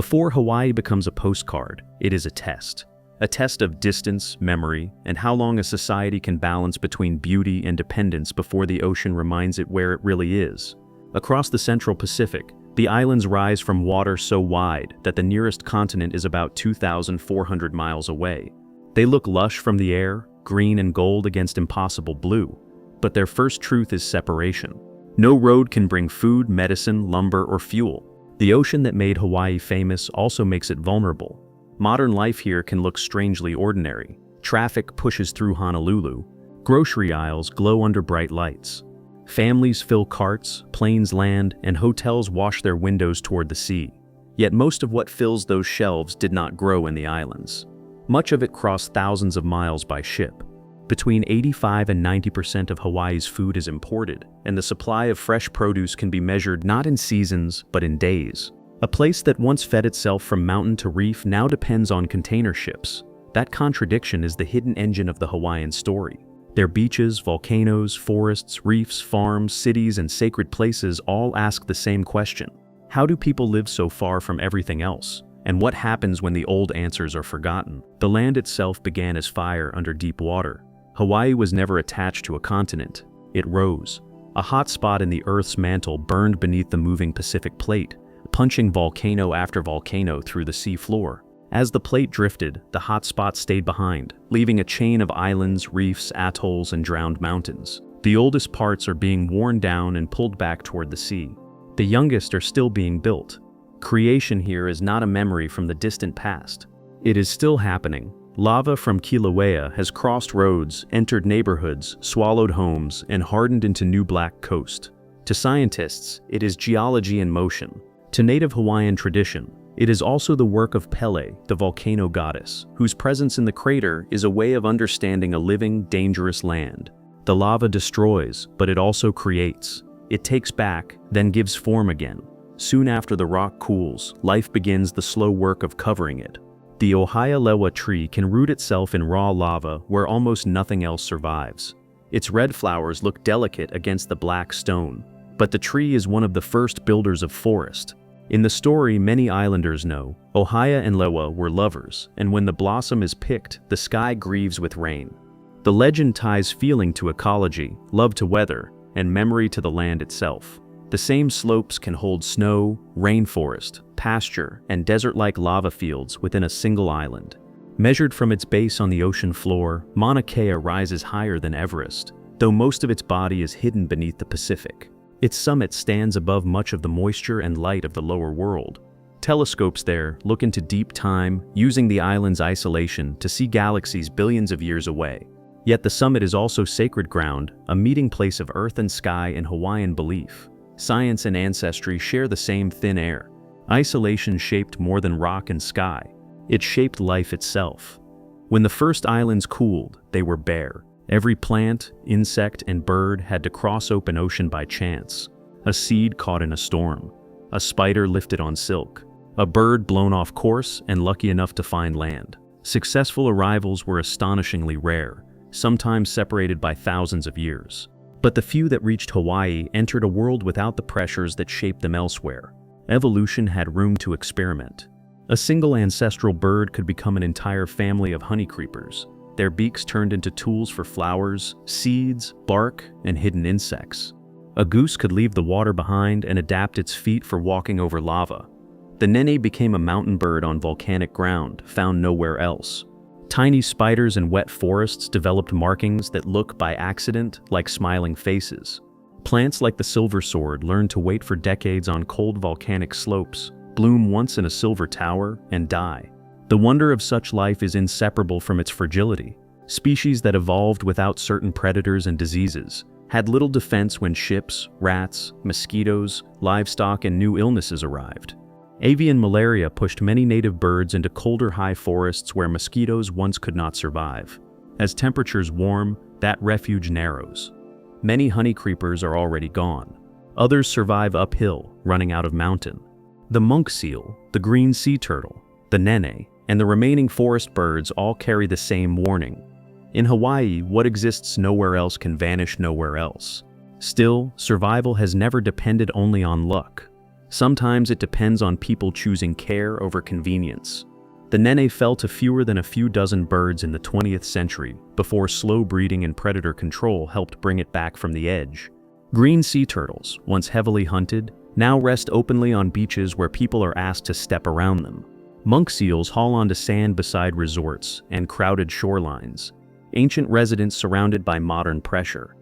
Before Hawaii becomes a postcard, it is a test. A test of distance, memory, and how long a society can balance between beauty and dependence before the ocean reminds it where it really is. Across the Central Pacific, the islands rise from water so wide that the nearest continent is about 2,400 miles away. They look lush from the air, green and gold against impossible blue. But their first truth is separation. No road can bring food, medicine, lumber, or fuel. The ocean that made Hawaii famous also makes it vulnerable. Modern life here can look strangely ordinary. Traffic pushes through Honolulu. Grocery aisles glow under bright lights. Families fill carts, planes land, and hotels wash their windows toward the sea. Yet most of what fills those shelves did not grow in the islands. Much of it crossed thousands of miles by ship. Between 85% and 90% of Hawaii's food is imported, and the supply of fresh produce can be measured not in seasons, but in days. A place that once fed itself from mountain to reef now depends on container ships. That contradiction is the hidden engine of the Hawaiian story. Their beaches, volcanoes, forests, reefs, farms, cities, and sacred places all ask the same question. How do people live so far from everything else? And what happens when the old answers are forgotten? The land itself began as fire under deep water. Hawaii was never attached to a continent. It rose. A hot spot in the Earth's mantle burned beneath the moving Pacific plate, punching volcano after volcano through the sea floor. As the plate drifted, the hot spot stayed behind, leaving a chain of islands, reefs, atolls, and drowned mountains. The oldest parts are being worn down and pulled back toward the sea. The youngest are still being built. Creation here is not a memory from the distant past. It is still happening. Lava from Kilauea has crossed roads, entered neighborhoods, swallowed homes, and hardened into new black coast. To scientists, it is geology in motion. To native Hawaiian tradition, it is also the work of Pele, the volcano goddess, whose presence in the crater is a way of understanding a living, dangerous land. The lava destroys, but it also creates. It takes back, then gives form again. Soon after the rock cools, life begins the slow work of covering it. The Ohia tree can root itself in raw lava where almost nothing else survives. Its red flowers look delicate against the black stone, but the tree is one of the first builders of forest. In the story many islanders know, Ohia and Lewa were lovers, and when the blossom is picked, the sky grieves with rain. The legend ties feeling to ecology, love to weather, and memory to the land itself. The same slopes can hold snow, rainforest, pasture, and desert-like lava fields within a single island. Measured from its base on the ocean floor, Mauna Kea rises higher than Everest, though most of its body is hidden beneath the Pacific. Its summit stands above much of the moisture and light of the lower world. Telescopes there look into deep time, using the island's isolation to see galaxies billions of years away. Yet the summit is also sacred ground, a meeting place of earth and sky in Hawaiian belief. Science and ancestry share the same thin air. Isolation shaped more than rock and sky. It shaped life itself. When the first islands cooled, they were bare. Every plant, insect, and bird had to cross open ocean by chance. A seed caught in a storm. A spider lifted on silk. A bird blown off course and lucky enough to find land. Successful arrivals were astonishingly rare, sometimes separated by thousands of years. But the few that reached Hawaii entered a world without the pressures that shaped them elsewhere. Evolution had room to experiment. A single ancestral bird could become an entire family of honeycreepers. Their beaks turned into tools for flowers, seeds, bark, and hidden insects. A goose could leave the water behind and adapt its feet for walking over lava. The nene became a mountain bird on volcanic ground, found nowhere else. Tiny spiders in wet forests developed markings that look by accident like smiling faces. Plants like the silver sword learned to wait for decades on cold volcanic slopes, bloom once in a silver tower, and die. The wonder of such life is inseparable from its fragility. Species that evolved without certain predators and diseases had little defense when ships, rats, mosquitoes, livestock, and new illnesses arrived. Avian malaria pushed many native birds into colder high forests where mosquitoes once could not survive. As temperatures warm, that refuge narrows. Many honeycreepers are already gone. Others survive uphill, running out of mountain. The monk seal, the green sea turtle, the nene, and the remaining forest birds all carry the same warning. In Hawaii, what exists nowhere else can vanish nowhere else. Still, survival has never depended only on luck. Sometimes it depends on people choosing care over convenience. The nene fell to fewer than a few dozen birds in the 20th century before slow breeding and predator control helped bring it back from the edge. Green sea turtles, once heavily hunted, now rest openly on beaches where people are asked to step around them. Monk seals haul onto sand beside resorts and crowded shorelines, ancient residents surrounded by modern pressure.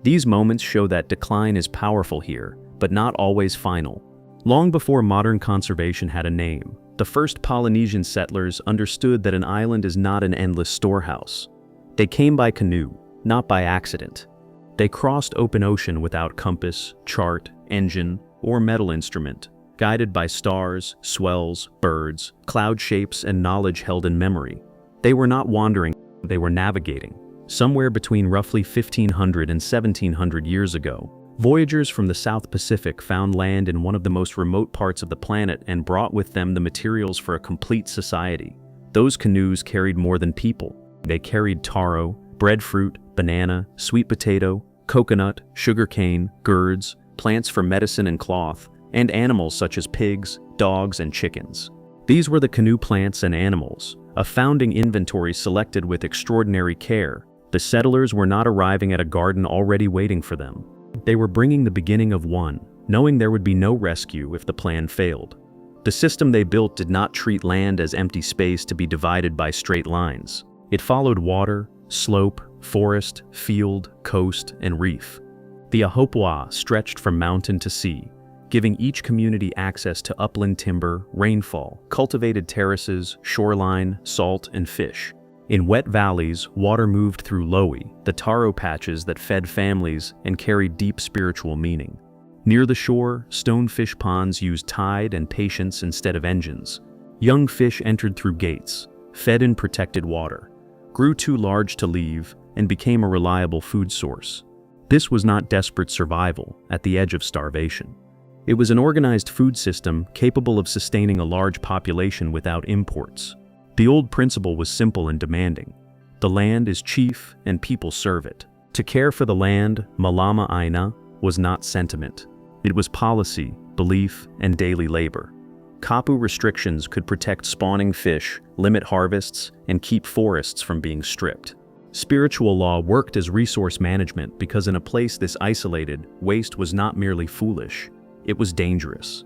These moments show that decline is powerful here, but not always final. Long before modern conservation had a name, the first Polynesian settlers understood that an island is not an endless storehouse. They came by canoe, not by accident. They crossed open ocean without compass, chart, engine, or metal instrument, guided by stars, swells, birds, cloud shapes, and knowledge held in memory. They were not wandering, they were navigating. Somewhere between roughly 1500 and 1700 years ago, voyagers from the South Pacific found land in one of the most remote parts of the planet and brought with them the materials for a complete society. Those canoes carried more than people. They carried taro, breadfruit, banana, sweet potato, coconut, sugarcane, gourds, plants for medicine and cloth, and animals such as pigs, dogs, and chickens. These were the canoe plants and animals, a founding inventory selected with extraordinary care. The settlers were not arriving at a garden already waiting for them. They were bringing the beginning of one, knowing there would be no rescue if the plan failed. The system they built did not treat land as empty space to be divided by straight lines. It followed water, slope, forest, field, coast, and reef. The Ahopua stretched from mountain to sea, giving each community access to upland timber, rainfall, cultivated terraces, shoreline, salt, and fish. In wet valleys, water moved through lowie, the taro patches that fed families and carried deep spiritual meaning. Near the shore, stone fish ponds used tide and patience instead of engines. Young fish entered through gates, fed in protected water, grew too large to leave, and became a reliable food source. This was not desperate survival at the edge of starvation. It was an organized food system capable of sustaining a large population without imports. The old principle was simple and demanding. The land is chief and people serve it. To care for the land, malama aina, was not sentiment. It was policy, belief, and daily labor. Kapu restrictions could protect spawning fish, limit harvests, and keep forests from being stripped. Spiritual law worked as resource management because in a place this isolated, waste was not merely foolish, it was dangerous.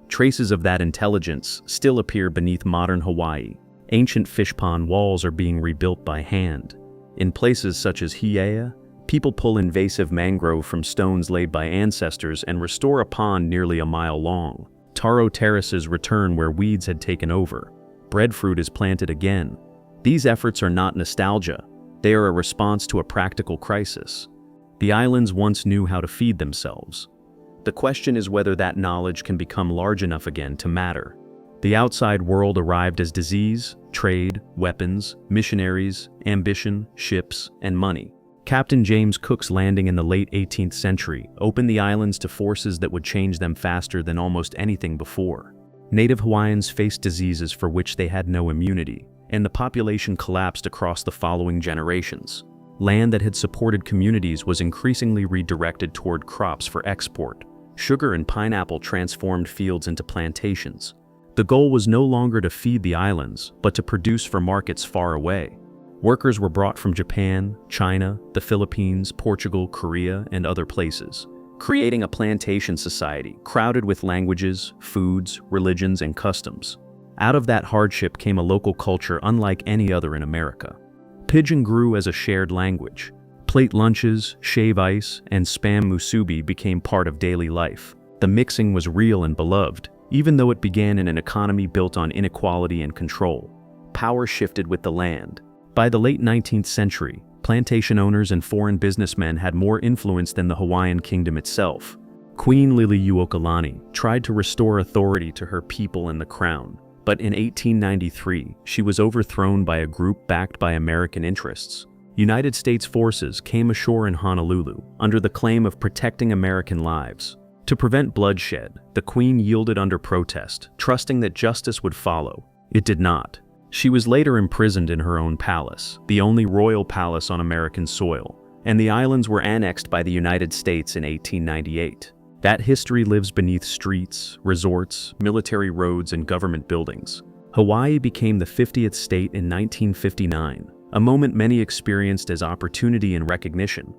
Traces of that intelligence still appear beneath modern Hawaii. Ancient fish pond walls are being rebuilt by hand. In places such as Hiea, people pull invasive mangrove from stones laid by ancestors and restore a pond nearly a mile long. Taro terraces return where weeds had taken over. Breadfruit is planted again. These efforts are not nostalgia. They are a response to a practical crisis. The islands once knew how to feed themselves. The question is whether that knowledge can become large enough again to matter. The outside world arrived as disease, trade, weapons, missionaries, ambition, ships, and money. Captain James Cook's landing in the late 18th century opened the islands to forces that would change them faster than almost anything before. Native Hawaiians faced diseases for which they had no immunity, and the population collapsed across the following generations. Land that had supported communities was increasingly redirected toward crops for export. Sugar and pineapple transformed fields into plantations. The goal was no longer to feed the islands, but to produce for markets far away. Workers were brought from Japan, China, the Philippines, Portugal, Korea, and other places, creating a plantation society crowded with languages, foods, religions, and customs. Out of that hardship came a local culture unlike any other in America. Pidgin grew as a shared language. Plate lunches, shave ice, and spam musubi became part of daily life. The mixing was real and beloved, even though it began in an economy built on inequality and control. Power shifted with the land. By the late 19th century, plantation owners and foreign businessmen had more influence than the Hawaiian kingdom itself. Queen Liliuokalani tried to restore authority to her people and the crown, but in 1893, she was overthrown by a group backed by American interests. United States forces came ashore in Honolulu under the claim of protecting American lives. To prevent bloodshed, the Queen yielded under protest, trusting that justice would follow. It did not. She was later imprisoned in her own palace, the only royal palace on American soil, and the islands were annexed by the United States in 1898. That history lives beneath streets, resorts, military roads, and government buildings. Hawaii became the 50th state in 1959, a moment many experienced as opportunity and recognition.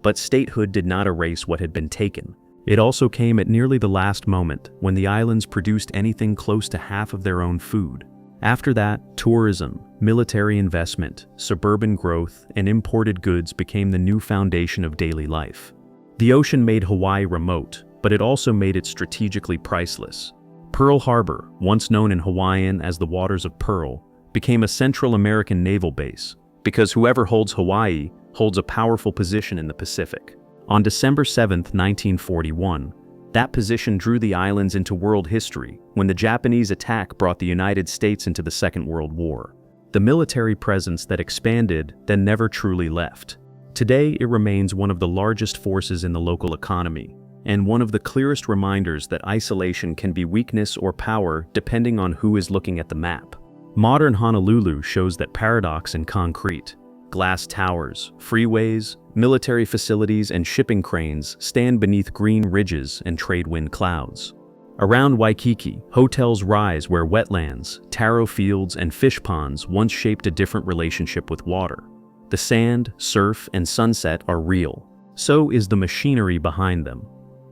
But statehood did not erase what had been taken. It also came at nearly the last moment, when the islands produced anything close to half of their own food. After that, tourism, military investment, suburban growth, and imported goods became the new foundation of daily life. The ocean made Hawaii remote, but it also made it strategically priceless. Pearl Harbor, once known in Hawaiian as the Waters of Pearl, became a Central American naval base, because whoever holds Hawaii holds a powerful position in the Pacific. On December 7, 1941, that position drew the islands into world history when the Japanese attack brought the United States into the Second World War. The military presence that expanded then never truly left. Today, it remains one of the largest forces in the local economy, and one of the clearest reminders that isolation can be weakness or power depending on who is looking at the map. Modern Honolulu shows that paradox in concrete. Glass towers, freeways, military facilities, and shipping cranes stand beneath green ridges and trade wind clouds. Around Waikiki, hotels rise where wetlands, taro fields, and fish ponds once shaped a different relationship with water. The sand, surf, and sunset are real. So is the machinery behind them.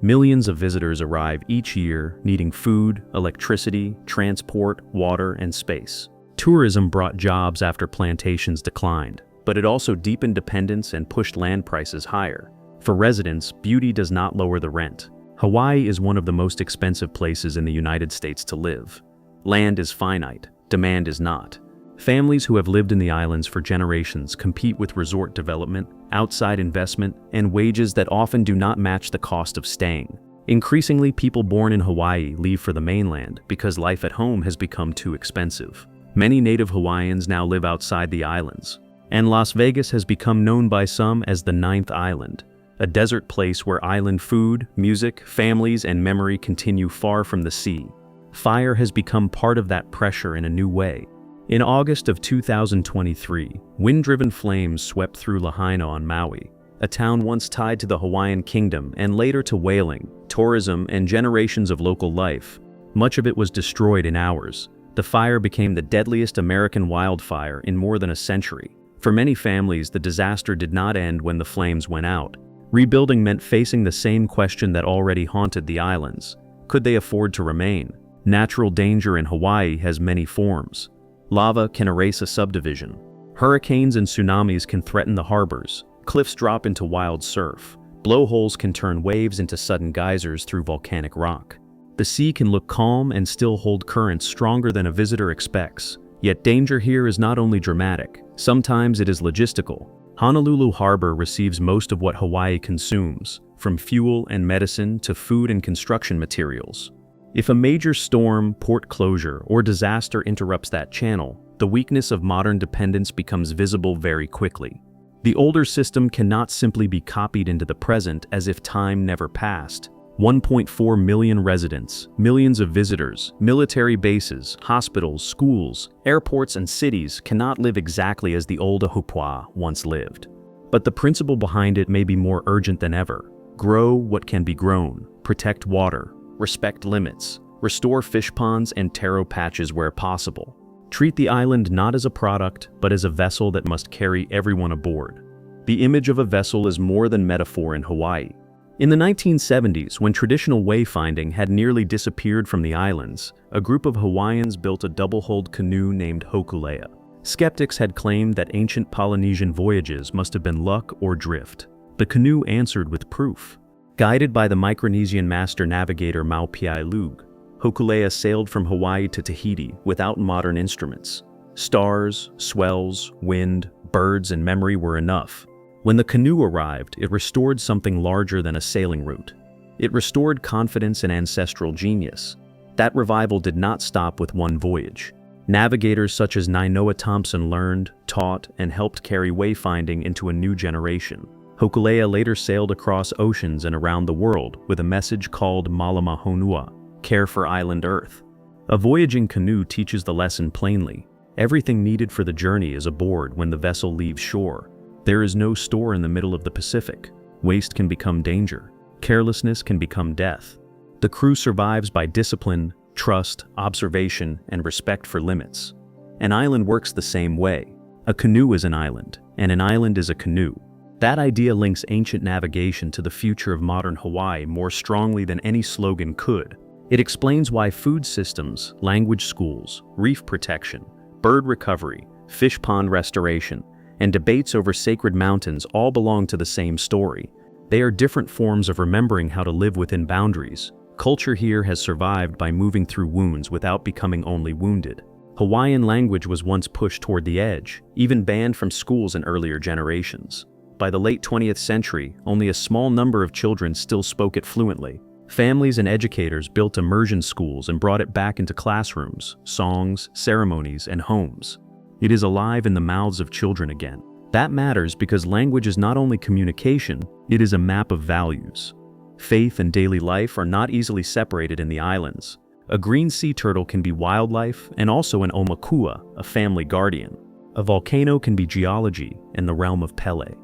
Millions of visitors arrive each year, needing food, electricity, transport, water, and space. Tourism brought jobs after plantations declined, but it also deepened dependence and pushed land prices higher. For residents, beauty does not lower the rent. Hawaii is one of the most expensive places in the United States to live. Land is finite, demand is not. Families who have lived in the islands for generations compete with resort development, outside investment, and wages that often do not match the cost of staying. Increasingly, people born in Hawaii leave for the mainland because life at home has become too expensive. Many native Hawaiians now live outside the islands, and Las Vegas has become known by some as the Ninth Island, a desert place where island food, music, families, and memory continue far from the sea. Fire has become part of that pressure in a new way. In August of 2023, wind-driven flames swept through Lahaina on Maui, a town once tied to the Hawaiian kingdom and later to whaling, tourism, and generations of local life. Much of it was destroyed in hours. The fire became the deadliest American wildfire in more than a century. For many families, the disaster did not end when the flames went out. Rebuilding meant facing the same question that already haunted the islands. Could they afford to remain? Natural danger in Hawaii has many forms. Lava can erase a subdivision. Hurricanes and tsunamis can threaten the harbors. Cliffs drop into wild surf. Blowholes can turn waves into sudden geysers through volcanic rock. The sea can look calm and still hold currents stronger than a visitor expects. Yet danger here is not only dramatic, sometimes it is logistical. Honolulu Harbor receives most of what Hawaii consumes, from fuel and medicine to food and construction materials. If a major storm, port closure, or disaster interrupts that channel, the weakness of modern dependence becomes visible very quickly. The older system cannot simply be copied into the present as if time never passed. 1.4 million residents, millions of visitors, military bases, hospitals, schools, airports, and cities cannot live exactly as the old Ahupua'a once lived. But the principle behind it may be more urgent than ever. Grow what can be grown, protect water, respect limits, restore fish ponds and taro patches where possible. Treat the island not as a product, but as a vessel that must carry everyone aboard. The image of a vessel is more than metaphor in Hawaii. In the 1970s, when traditional wayfinding had nearly disappeared from the islands, a group of Hawaiians built a double-hulled canoe named Hokulea. Skeptics had claimed that ancient Polynesian voyages must have been luck or drift. The canoe answered with proof. Guided by the Micronesian master navigator Maupiai Lug, Hokulea sailed from Hawaii to Tahiti without modern instruments. Stars, swells, wind, birds, and memory were enough. When the canoe arrived, it restored something larger than a sailing route. It restored confidence and ancestral genius. That revival did not stop with one voyage. Navigators such as Nainoa Thompson learned, taught, and helped carry wayfinding into a new generation. Hokulea later sailed across oceans and around the world with a message called Malama Honua, care for island Earth. A voyaging canoe teaches the lesson plainly. Everything needed for the journey is aboard when the vessel leaves shore. There is no store in the middle of the Pacific. Waste can become danger. Carelessness can become death. The crew survives by discipline, trust, observation, and respect for limits. An island works the same way. A canoe is an island, and an island is a canoe. That idea links ancient navigation to the future of modern Hawaii more strongly than any slogan could. It explains why food systems, language schools, reef protection, bird recovery, fish pond restoration, and debates over sacred mountains all belong to the same story. They are different forms of remembering how to live within boundaries. Culture here has survived by moving through wounds without becoming only wounded. Hawaiian language was once pushed toward the edge, even banned from schools in earlier generations. By the late 20th century, only a small number of children still spoke it fluently. Families and educators built immersion schools and brought it back into classrooms, songs, ceremonies, and homes. It is alive in the mouths of children again. That matters because language is not only communication, it is a map of values. Faith and daily life are not easily separated in the islands. A green sea turtle can be wildlife and also an omakua, a family guardian. A volcano can be geology and the realm of Pele.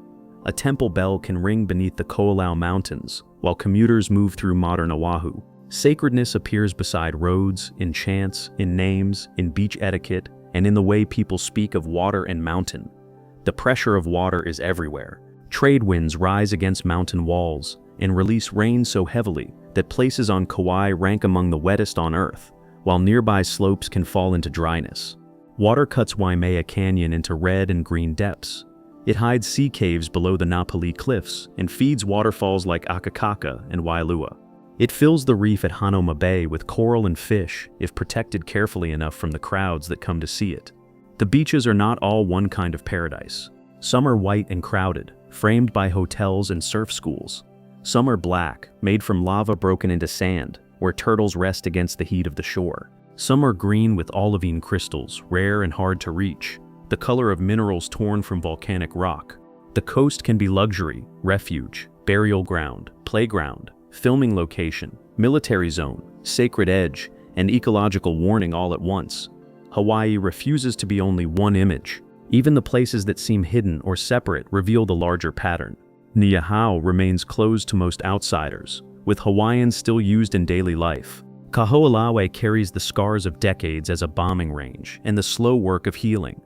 A temple bell can ring beneath the Ko'olau Mountains, while commuters move through modern Oahu. Sacredness appears beside roads, in chants, in names, in beach etiquette, and in the way people speak of water and mountain. The pressure of water is everywhere. Trade winds rise against mountain walls and release rain so heavily that places on Kauai rank among the wettest on Earth, while nearby slopes can fall into dryness. Water cuts Waimea Canyon into red and green depths. It hides sea caves below the Napali Cliffs and feeds waterfalls like Akakaka and Wailua. It fills the reef at Hanoma Bay with coral and fish if protected carefully enough from the crowds that come to see it. The beaches are not all one kind of paradise. Some are white and crowded, framed by hotels and surf schools. Some are black, made from lava broken into sand, where turtles rest against the heat of the shore. Some are green with olivine crystals, rare and hard to reach, the color of minerals torn from volcanic rock. The coast can be luxury, refuge, burial ground, playground, filming location, military zone, sacred edge, and ecological warning all at once. Hawaii refuses to be only one image. Even the places that seem hidden or separate reveal the larger pattern. Niihau remains closed to most outsiders, with Hawaiian still used in daily life. Kaho'olawe carries the scars of decades as a bombing range and the slow work of healing.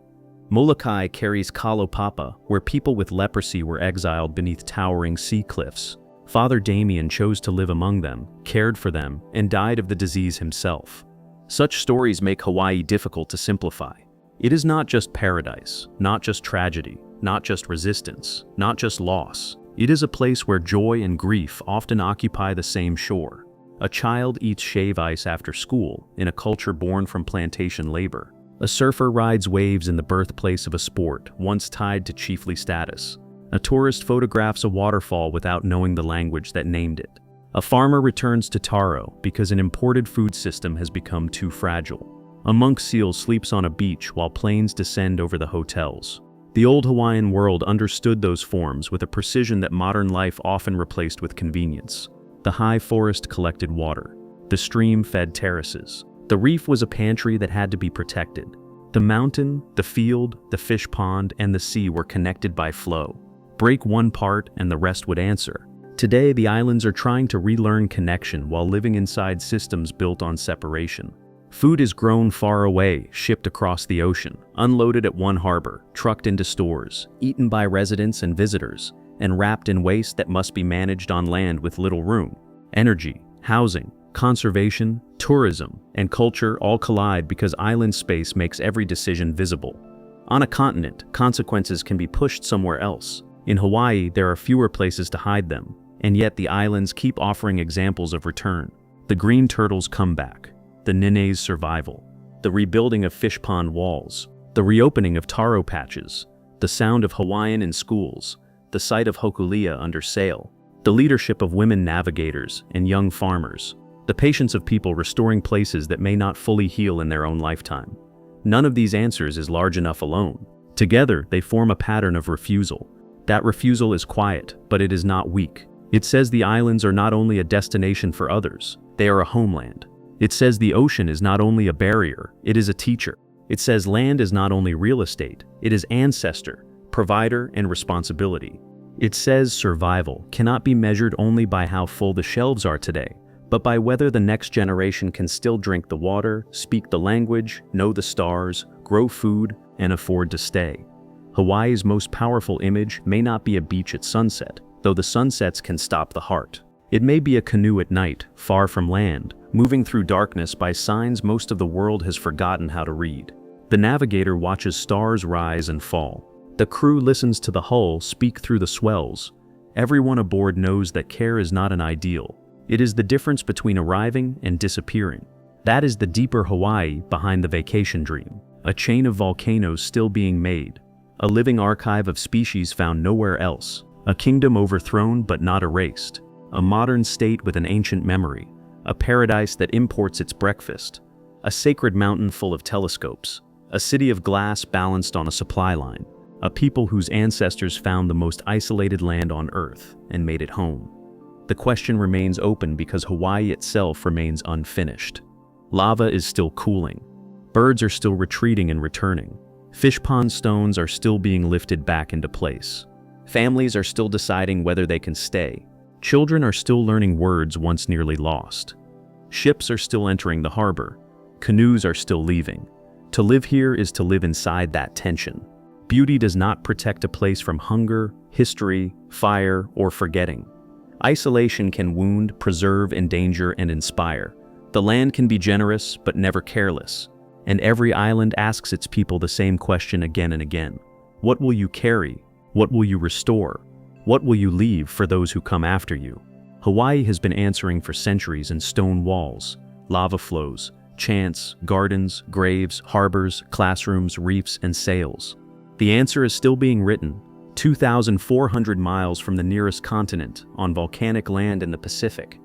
Molokai carries Kalopapa, where people with leprosy were exiled beneath towering sea cliffs. Father Damien chose to live among them, cared for them, and died of the disease himself. Such stories make Hawaii difficult to simplify. It is not just paradise, not just tragedy, not just resistance, not just loss. It is a place where joy and grief often occupy the same shore. A child eats shave ice after school in a culture born from plantation labor. A surfer rides waves in the birthplace of a sport once tied to chiefly status. A tourist photographs a waterfall without knowing the language that named it. A farmer returns to taro because an imported food system has become too fragile. A monk seal sleeps on a beach while planes descend over the hotels. The old Hawaiian world understood those forms with a precision that modern life often replaced with convenience. The high forest collected water. The stream fed terraces. The reef was a pantry that had to be protected. The mountain, the field, the fish pond, and the sea were connected by flow. Break one part and the rest would answer. Today, the islands are trying to relearn connection while living inside systems built on separation. Food is grown far away, shipped across the ocean, unloaded at one harbor, trucked into stores, eaten by residents and visitors, and wrapped in waste that must be managed on land with little room. Energy, housing, conservation, tourism, and culture all collide because island space makes every decision visible. On a continent, consequences can be pushed somewhere else. In Hawaii, there are fewer places to hide them, and yet the islands keep offering examples of return. The green turtle's comeback, the Nene's survival, the rebuilding of fish pond walls, the reopening of taro patches, the sound of Hawaiian in schools, the sight of Hokulia under sail, the leadership of women navigators and young farmers, the patience of people restoring places that may not fully heal in their own lifetime. None of these answers is large enough alone. Together, they form a pattern of refusal. That refusal is quiet, but it is not weak. It says the islands are not only a destination for others, they are a homeland. It says the ocean is not only a barrier, it is a teacher. It says land is not only real estate, it is ancestor, provider, and responsibility. It says survival cannot be measured only by how full the shelves are today, but by whether the next generation can still drink the water, speak the language, know the stars, grow food, and afford to stay. Hawaii's most powerful image may not be a beach at sunset, though the sunsets can stop the heart. It may be a canoe at night, far from land, moving through darkness by signs most of the world has forgotten how to read. The navigator watches stars rise and fall. The crew listens to the hull speak through the swells. Everyone aboard knows that care is not an ideal. It is the difference between arriving and disappearing. That is the deeper Hawaii behind the vacation dream. A chain of volcanoes still being made. A living archive of species found nowhere else. A kingdom overthrown but not erased. A modern state with an ancient memory. A paradise that imports its breakfast. A sacred mountain full of telescopes. A city of glass balanced on a supply line. A people whose ancestors found the most isolated land on Earth and made it home. The question remains open because Hawaii itself remains unfinished. Lava is still cooling. Birds are still retreating and returning. Fish pond stones are still being lifted back into place. Families are still deciding whether they can stay. Children are still learning words once nearly lost. Ships are still entering the harbor. Canoes are still leaving. To live here is to live inside that tension. Beauty does not protect a place from hunger, history, fire, or forgetting. Isolation can wound, preserve, endanger, and inspire. The land can be generous, but never careless. And every island asks its people the same question again and again. What will you carry? What will you restore? What will you leave for those who come after you? Hawaii has been answering for centuries in stone walls, lava flows, chants, gardens, graves, harbors, classrooms, reefs, and sails. The answer is still being written, 2,400 miles from the nearest continent, on volcanic land in the Pacific.